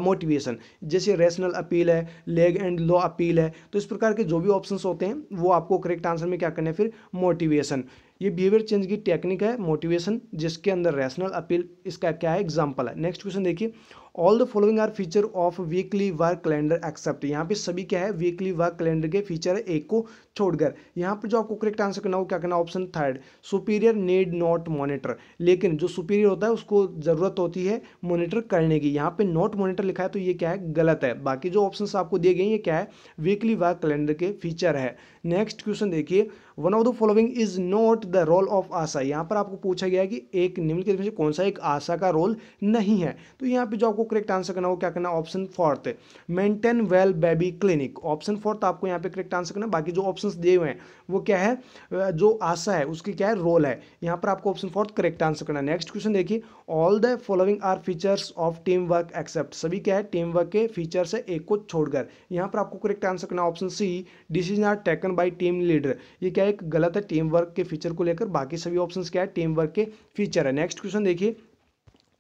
मोटिवेशन। जैसे रैशनल अपील है, लेग एंड लो अपील है, तो इस प्रकार के जो भी ऑप्शंस होते हैं वो आपको करेक्ट आंसर में क्या करना है, फिर मोटिवेशन। ये बिहेवियर चेंज की टेक्निक है मोटिवेशन, जिसके अंदर रैशनल अपील इसका क्या है, एग्जाम्पल है। नेक्स्ट क्वेश्चन देखिए, all the following are feature of weekly work calendar except. यहाँ पे सभी क्या है, वीकली वर्क कैलेंडर के फीचर है एक को छोड़कर। यहाँ पे जो आपको करेक्ट आंसर करना हो क्या करना, option third superior need not monitor. लेकिन जो सुपीरियर होता है उसको जरूरत होती है मॉनिटर करने की। यहाँ पे नॉट मॉनिटर लिखा है तो ये क्या है, गलत है। बाकी जो ऑप्शन आपको दिए गए ये क्या है, वीकली वर्क कैलेंडर के फीचर है। नेक्स्ट क्वेश्चन देखिए, one of the following is not the role of ASHA. यहाँ पर आपको पूछा गया है कि एक निम्नलिखित में से कौन सा एक आशा का रोल नहीं है। तो यहाँ पे जो आपको करेक्ट आंसर करना हो क्या करना, option fourth maintain well baby clinic. Option fourth आपको यहाँ पे करेक्ट आंसर करना। बाकी जो ऑप्शंस दिए हुए हैं वो क्या है, जो आशा है उसकी क्या है, रोल है। यहाँ पर आपको ऑप्शन फोर्थ करेक्ट आंसर करना। नेक्स्ट क्वेश्चन देखिए, all the following are features of team work except. सभी क्या है, टीम वर्क के फीचर्स है एक को छोड़कर। यहाँ पर आपको करेक्ट आंसर करना option C decision are taken by team leader. ये क्या है, एक गलत है, टीम वर्क के फीचर को लेकर बाकी सभी ऑप्शंस क्या है, टीम वर्क के फीचर है। नेक्स्ट क्वेश्चन देखिए,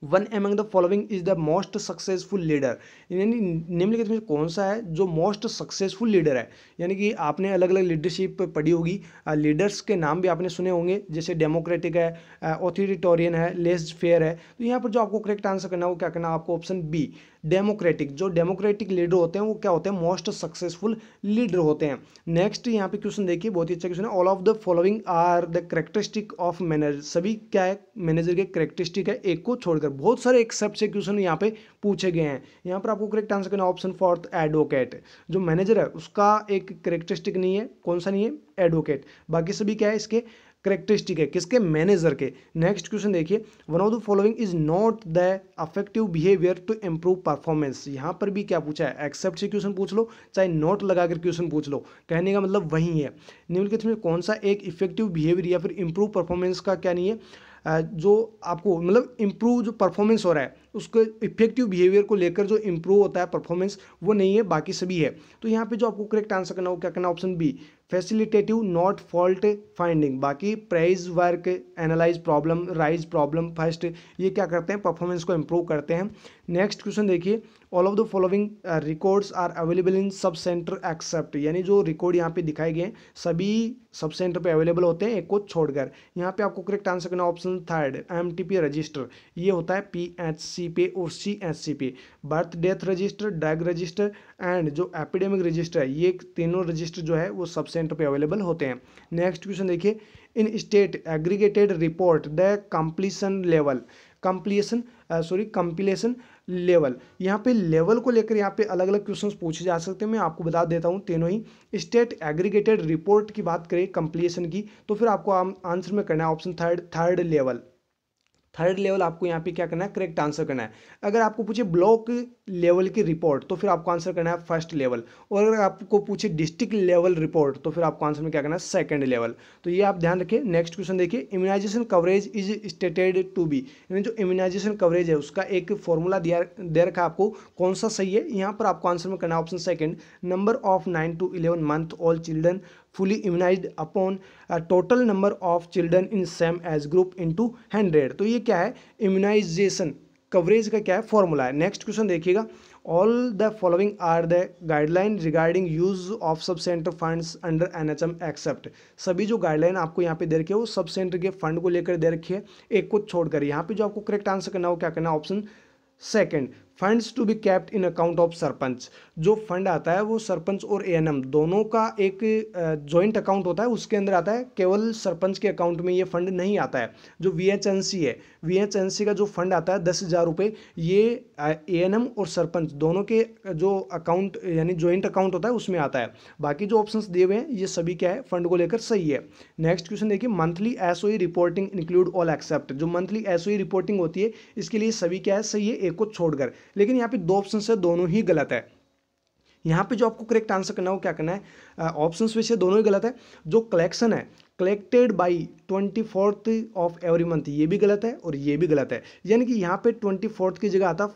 one among the following is the most successful leader. यानी निम्नलिखित में कौन सा है जो मोस्ट सक्सेसफुल लीडर है। यानी कि आपने अलग अलग लीडरशिप पढ़ी होगी, लीडर्स के नाम भी आपने सुने होंगे, जैसे डेमोक्रेटिक है, ऑथोरिटेरियन है, लेस फेयर है। तो यहाँ पर जो आपको करेक्ट आंसर करना है वो क्या करना है, आपको ऑप्शन बी डेमोक्रेटिक। जो डेमोक्रेटिक लीडर होते हैं वो क्या होते हैं, मोस्ट सक्सेसफुल लीडर होते हैं। नेक्स्ट यहाँ पे क्वेश्चन देखिए, बहुत ही अच्छा क्वेश्चन है, all of the following are the characteristic of manager. सभी क्या है, मैनेजर के कैरेक्टरिस्टिक है एक को छोड़कर। बहुत सारे एक्सेप्ट से क्वेश्चन यहाँ पे पूछे गए हैं। यहाँ पर आपको करेक्ट आंसर करना ऑप्शन फोर्थ एडवोकेट। जो मैनेजर है उसका एक कैरेक्टरिस्टिक नहीं है, कौन सा नहीं है, एडवोकेट। बाकी सभी क्या है इसके करेक्टरिस्टिक है, किसके, मैनेजर के। नेक्स्ट क्वेश्चन देखिए, one of the following is not the affective behaviour to improve performance. यहाँ पर भी क्या पूछा है, एक्सेप्ट से क्वेश्चन पूछ लो चाहे नोट लगाकर क्वेश्चन पूछ लो, कहने का मतलब वही है। निम्नलिखित में कौन सा एक इफेक्टिव बिहेवियर या फिर इंप्रूव परफॉर्मेंस का क्या नहीं है, जो आपको मतलब इम्प्रूव जो परफॉर्मेंस हो रहा है उसको इफेक्टिव बिहेवियर को लेकर जो इम्प्रूव होता है परफॉर्मेंस वो नहीं है, बाकी सभी है। तो यहाँ पे जो आपको करेक्ट आंसर करना हो क्या करना, option B facilitative not fault finding. बाकी praise work, analyse problem, raise problem first, ये क्या करते हैं, परफॉर्मेंस को इम्प्रूव करते हैं। नेक्स्ट क्वेश्चन देखिए, all of the following records are available in sub centre accept. यानी जो रिकॉर्ड यहाँ पे दिखाए गए हैं सभी सब सेंटर पे अवेलेबल होते हैं एक को छोड़कर। यहाँ पे आपको करेक्ट आंसर करना ऑप्शन थर्ड MTP रजिस्टर। ये होता है PHC पे और CHC पे। Birth death register, drug register and जो एपिडेमिक रजिस्टर है, ये तीनों रजिस्टर जो है वो सब सेंटर पे अवेलेबल होते हैं। नेक्स्ट क्वेश्चन देखिए, इन state aggregated report the completion level, completion level. यहाँ पे लेवल को लेकर यहाँ पे अलग अलग क्वेश्चंस पूछे जा सकते हैं। मैं आपको बता देता हूँ तीनों ही। स्टेट एग्रीगेटेड रिपोर्ट की बात करें कंप्लीशन की, तो फिर आपको आंसर में करना है option third level. Third level आपको यहाँ पे क्या करना है, करेक्ट आंसर करना है। अगर आपको पूछे ब्लॉक लेवल की रिपोर्ट तो फिर आपको आंसर करना है फर्स्ट लेवल, और अगर आपको पूछे डिस्ट्रिक्ट लेवल रिपोर्ट तो फिर आपको आंसर में क्या करना है, सेकंड लेवल। तो ये आप ध्यान रखें। नेक्स्ट क्वेश्चन देखिए, immunisation coverage is stated to be. यानी जो इम्यूनाइजेशन कवरेज है उसका एक फॉर्मूला दे रखा है आपको, कौन सा सही है। यहाँ पर आपको आंसर में करना है option second, number of 9 to 11 month all children fully immunized upon a total number of children in same age group into 100। तो ये क्या है, इम्यूनाइजेशन कवरेज का क्या है, फॉर्मूला है। नेक्स्ट क्वेश्चन देखिएगा, all the following are the guideline regarding use of sub centre funds under NHM except. सभी जो गाइडलाइन आपको यहाँ पे दे रखी है वो सब सेंटर के फंड को लेकर दे रखी है एक को छोड़कर। यहाँ पे जो आपको करेक्ट आंसर करना हो क्या करना, option second funds to be kept in account of sarpanch. जो फंड आता है वो सरपंच और एएनएम दोनों का एक जॉइंट अकाउंट होता है, उसके अंदर आता है, केवल सरपंच के अकाउंट में ये फंड नहीं आता है। जो वीएचएनसी है, वीएचएनसी का जो फंड आता है 10,000 रुपये, ये एएनएम और सरपंच दोनों के जो अकाउंट यानी जॉइंट अकाउंट होता है उसमें आता है। बाकी जो ऑप्शंस दिए हुए हैं ये सभी क्या है, फंड को लेकर सही है। नेक्स्ट क्वेश्चन देखिए, monthly SOE reporting include all except. जो मंथली एसओई रिपोर्टिंग होती है इसके लिए सभी क्या है, सही है, एक को छोड़कर। लेकिन यहाँ पे दो ऑप्शन से दोनों ही गलत है। यहाँ पे जो आपको करेक्ट आंसर करना हो क्या करना है, ऑप्शंस में से दोनों ही गलत है। जो कलेक्शन है, collected by 24th of every month, ये भी गलत है और ये भी गलत है। यानी कि यहाँ पे 24th की जगह आता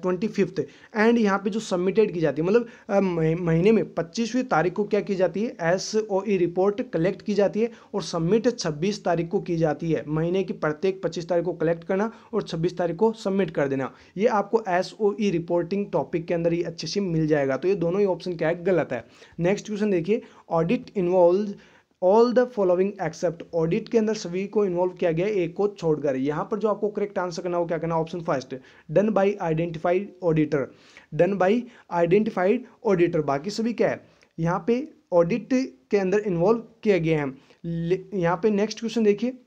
25th। एंड यहाँ पे जो सबमिटेड की जाती है, मतलब महीने में 25वीं तारीख को क्या की जाती है, एसओई रिपोर्ट कलेक्ट की जाती है और सबमिट 26 तारीख को की जाती है। महीने की प्रत्येक 25 तारीख को कलेक्ट करना और 26 तारीख को सबमिट कर देना। ये आपको एसओई रिपोर्टिंग टॉपिक के अंदर ही अच्छे से मिल जाएगा। तो ये दोनों ही ऑप्शन क्या है, गलत है। नेक्स्ट क्वेश्चन देखिए, audit involve all the following except. Audit के अंदर सभी को इन्वॉल्व किया गया है, एक को छोड़कर। यहाँ पर जो आपको करेक्ट आंसर करना हो क्या करना, option first, done by identified auditor. Done by identified auditor. बाकी सभी क्या है, यहाँ पे ऑडिट के अंदर इन्वॉल्व किए गए हैं। यहाँ पे नेक्स्ट क्वेश्चन देखिए,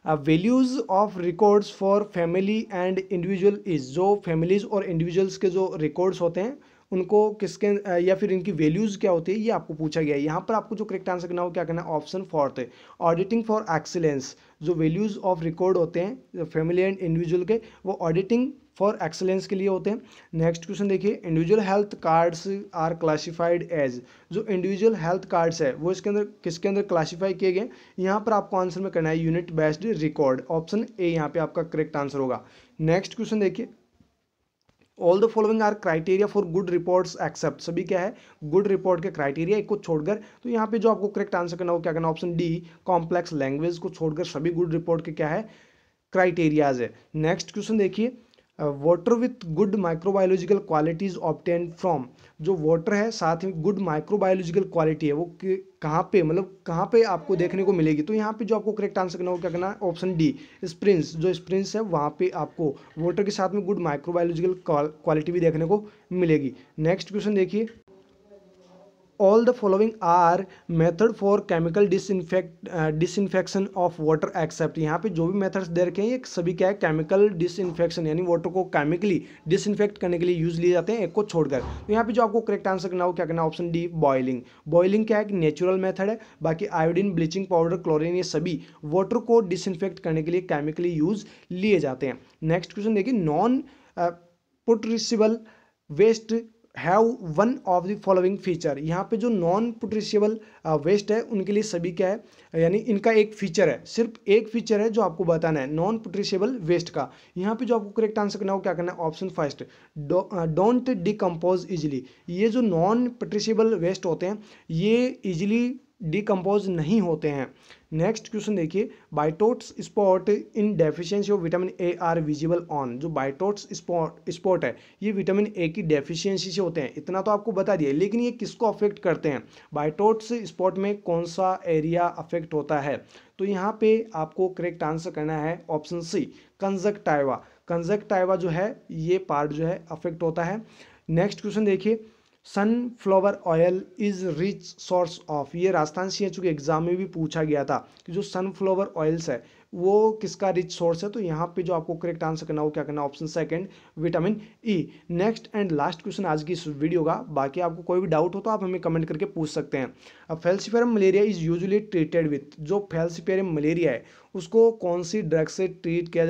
values of records for family and individual is. जो फैमिलीज और इंडिविजुअल्स के जो रिकॉर्ड्स होते हैं उनको किसके या फिर इनकी वैल्यूज़ क्या होती है, ये आपको पूछा गया है। यहाँ पर आपको जो करेक्ट आंसर करना हो क्या करना है, ऑप्शन फोर्थ है, ऑडिटिंग फॉर एक्सीलेंस। जो वैल्यूज़ ऑफ रिकॉर्ड होते हैं फैमिली एंड इंडिविजुअल के, वो ऑडिटिंग फॉर एक्सीलेंस के लिए होते हैं। नेक्स्ट क्वेश्चन देखिए, individual health cards are classified as. जो इंडिविजुअल हेल्थ कार्ड्स है वो इसके अंदर किसके अंदर क्लासीफाई किए गए, यहाँ पर आपको आंसर में करना है unit based record. Option A यहाँ पे आपका करेक्ट आंसर होगा। नेक्स्ट क्वेश्चन देखिए, all the following are criteria for good reports except. सभी क्या है, गुड रिपोर्ट के क्राइटेरिया, एक को छोड़कर। तो यहाँ पे जो आपको करेक्ट आंसर करना हो क्या करना, ऑप्शन डी, कॉम्प्लेक्स लैंग्वेज को छोड़कर सभी गुड रिपोर्ट के क्या है, क्राइटेरियाज है। नेक्स्ट क्वेश्चन देखिए, water with good microbiological qualities obtained from. जो वाटर है साथ में गुड माइक्रोबायोलॉजिकल क्वालिटी है, वो कहाँ पे, मतलब कहाँ पे आपको देखने को मिलेगी। तो यहाँ पे जो आपको करेक्ट आंसर करना हो क्या करना है, ऑप्शन डी, स्प्रिंग्स। जो स्प्रिंग्स है वहाँ पे आपको वाटर के साथ में गुड माइक्रोबायोलॉजिकल क्वालिटी भी देखने को मिलेगी। नेक्स्ट क्वेश्चन देखिए, all the following are method for chemical disinfection of water except. यहाँ पे जो भी मेथड्स दे रखे हैं ये सभी क्या है, केमिकल डिसइंफेक्शन यानी वाटर को केमिकली डिसइंफेक्ट करने के लिए यूज लिए जाते हैं, एक को छोड़कर। तो यहाँ पे जो आपको करेक्ट आंसर करना हो क्या करना, ऑप्शन डी, बॉइलिंग। बॉइलिंग क्या है, एक नेचुरल मेथड है। बाकी आयोडीन, ब्लीचिंग पाउडर, क्लोरीन, ये सभी वाटर को डिसइंफेक्ट करने के लिए केमिकली यूज लिए जाते हैं। नेक्स्ट क्वेश्चन देखिए, non putrescible waste have one of the following feature. यहाँ पे जो नॉन पुटरिशियबल वेस्ट है उनके लिए सभी क्या है, यानी इनका एक फीचर है, सिर्फ एक फीचर है जो आपको बताना है नॉन पुटरिशियबल वेस्ट का। यहाँ पे जो आपको करेक्ट आंसर करना हो क्या करना है, option first, don't decompose easily. ये जो नॉन पुटरिशियबल वेस्ट होते हैं ये इजिली डिकम्पोज नहीं होते हैं। नेक्स्ट क्वेश्चन देखिए, Bitot's spot in deficiency of vitamin A are visible on. जो बाइटोट्स स्पॉट है ये विटामिन ए की डेफिशिएंसी से होते हैं, इतना तो आपको बता दिया। लेकिन ये किसको अफेक्ट करते हैं, बाइटोट्स स्पॉट में कौन सा एरिया अफेक्ट होता है। तो यहाँ पे आपको करेक्ट आंसर करना है ऑप्शन सी, कंजक्टाइवा। कंजक्टाइवा जो है ये पार्ट जो है अफेक्ट होता है। नेक्स्ट क्वेश्चन देखिए, sunflower oil is rich source of. ये राजस्थान CHU के एग्जाम में भी पूछा गया था कि जो सनफ्लावर ऑयल्स है वो किसका रिच सोर्स है। तो यहाँ पे जो आपको करेक्ट आंसर करना हो क्या करना, option second, vitamin E. Next and last question आज की इस वीडियो का। बाकी आपको कोई भी डाउट हो तो आप हमें कमेंट करके पूछ सकते हैं। अब falciparum malaria is usually treated with. जो फैल्सिफेरम मलेरिया है उसको कौन सी ड्रग से ट्रीट किया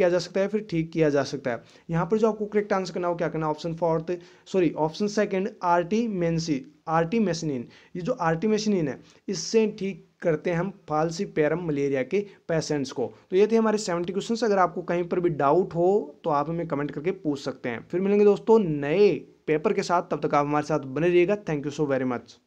जा सकता है, फिर ठीक किया जा सकता है। यहाँ पर जो आपको करेक्ट आंसर करना हो क्या करना, ऑप्शन सेकंड, आर्टिमेसिनिन। ये जो आर्टिमेसिनिन है इससे ठीक करते हैं हम फाल्सिपेरम मलेरिया के पेशेंट्स को। तो ये थे हमारे 70 क्वेश्चंस। अगर आपको कहीं पर भी डाउट हो तो आप हमें कमेंट करके पूछ सकते हैं। फिर मिलेंगे दोस्तों नए पेपर के साथ, तब तक आप हमारे साथ बने रहिएगा। Thank you so very much.